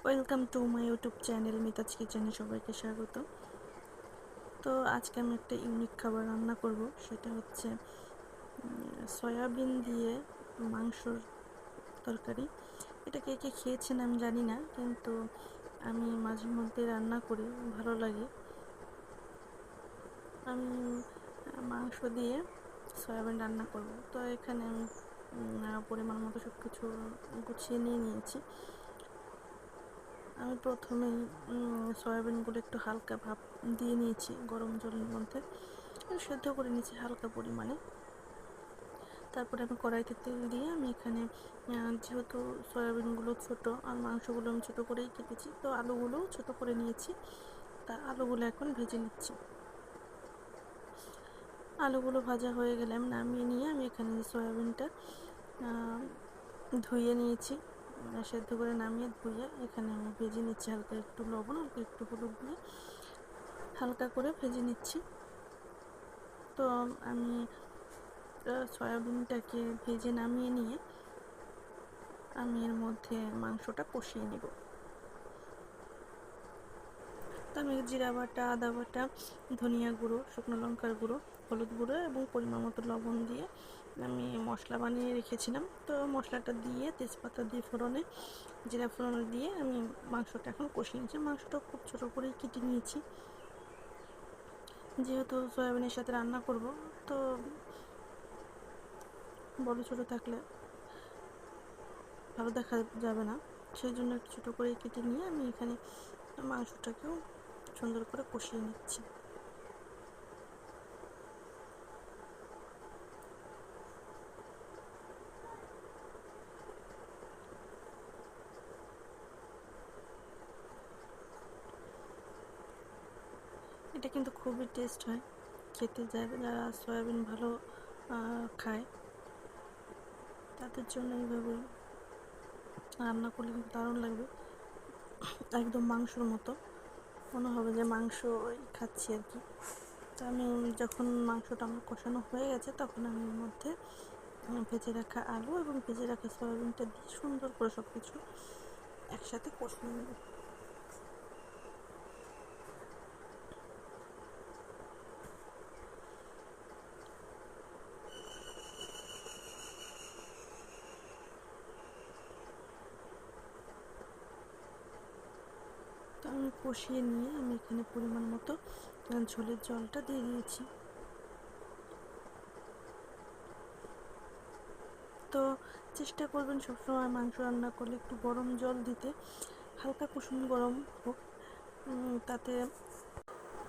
Welcome to my YouTube channel Mita's কিচেনে সবাইকে স্বাগত। তো আজকে আমি একটা ইউনিক খাবার রান্না করব, সেটা হচ্ছে সয়াবিন দিয়ে মাংসর তরকারি। এটা কে কে খেয়েছেন আমি জানি না, কিন্তু আমি মাঝে মধ্যে রান্না করি, ভালো লাগে। আমি মাংস দিয়ে সয়াবিন রান্না করব। তো এখানে আমি পরিমাণ মতো সব কিছু গুছিয়ে নিয়েছি। আমি প্রথমেই সয়াবিনগুলো একটু হালকা ভাপ দিয়ে নিয়েছি গরম জলের মধ্যে, সেদ্ধ করে নিয়েছি হালকা পরিমাণে। তারপরে আমি কড়াইতে তেল দিয়ে আমি এখানে যেহেতু সয়াবিনগুলো ছোট আর মাংসগুলো আমি ছোটো করেই কেটেছি, তো আলুগুলোও ছোটো করে নিয়েছি। তা আলুগুলো এখন ভেজে নিচ্ছি। আলুগুলো ভাজা হয়ে গেলে আমি নামিয়ে নিয়ে আমি এখানে সয়াবিনটা ধুয়ে নিয়েছি, সেদ্ধ করে নামিয়ে ধুয়ে এখানে আমি ভেজে নিচ্ছি। হালকা একটু লবণ, হালকা একটু হলুদ দিয়ে হালকা করে ভেজে নিচ্ছি। তো আমি সয়াবিনটাকে ভেজে নামিয়ে নিয়ে আমি এর মধ্যে মাংসটা কষিয়ে নেব। তো আমি জিরা বাটা, আদা বাটা, ধনিয়া গুঁড়ো, শুকনো লঙ্কার গুঁড়ো, হলুদ গুঁড়ো এবং পরিমাণ মতো লবণ দিয়ে আমি মশলা বানিয়ে রেখেছিলাম। তো মশলাটা দিয়ে তেজপাতা দিয়ে ফোড়নে, জিরা ফোড়নে দিয়ে আমি মাংসটা এখন কষিয়ে নিয়েছি। মাংসটা খুব ছোটো করেই কেটে নিয়েছি, যেহেতু সয়াবিনের সাথে রান্না করব, তো বড় ছোটো থাকলে ভালো দেখা যাবে না, সেই জন্য একটু ছোটো করে কেটে নিয়ে আমি এখানে মাংসটাকেও সুন্দর করে কষিয়ে নিচ্ছি। এটা কিন্তু খুবই টেস্ট হয় খেতে, যারা সয়াবিন ভালো খায় তাদের জন্য এইভাবে রান্না করলে কিন্তু দারুণ লাগবে। একদম মাংসর মতো মনে হবে যে মাংস খাচ্ছি আর কি। তো আমি যখন মাংসটা আমার কষানো হয়ে গেছে, তখন আমি এর মধ্যে ভেজে রাখা আলু এবং ভেজে রাখা সয়াবিনটা দিয়ে সুন্দর করে সব কিছু একসাথে কষিয়ে নেব। তো আমি কষিয়ে নিয়ে আমি এখানে পরিমাণ মতো ঝোলের জলটা দিয়ে দিয়েছি। তো চেষ্টা করবেন সবসময় মাংস রান্না করলে একটু গরম জল দিতে, হালকা কুসুম গরম হোক, তাতে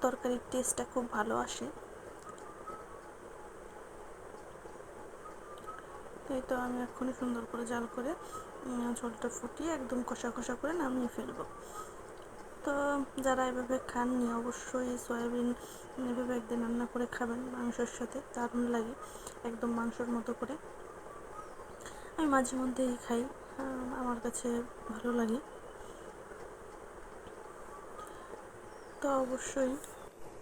তরকারির টেস্টটা খুব ভালো আসে। তাই তো আমি এক্ষুনি সুন্দর করে জাল করে ঝোলটা ফুটিয়ে একদম কষা কষা করে নামিয়ে ফেলবো। তো যারা এভাবে খাননি, অবশ্যই সয়াবিন এভাবে একদিন রান্না করে খাবেন মাংসের সাথে, দারুণ লাগে একদম মাংসর মতো করে। আমি মাঝে মধ্যেই খাই, আমার কাছে ভালো লাগে। তো অবশ্যই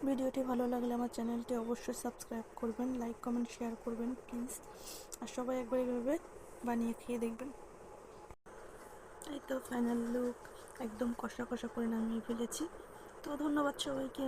ভিডিওটি ভালো লাগলে আমার চ্যানেলটি অবশ্যই সাবস্ক্রাইব করবেন, লাইক কমেন্ট শেয়ার করবেন প্লিজ। আর সবাই একবার এভাবে বানিয়ে খেয়ে দেখবেন। এই তো ফাইনাল লুক, একদম কষা কষা করে নামিয়ে ফেলেছি। তো ধন্যবাদ সবাইকে।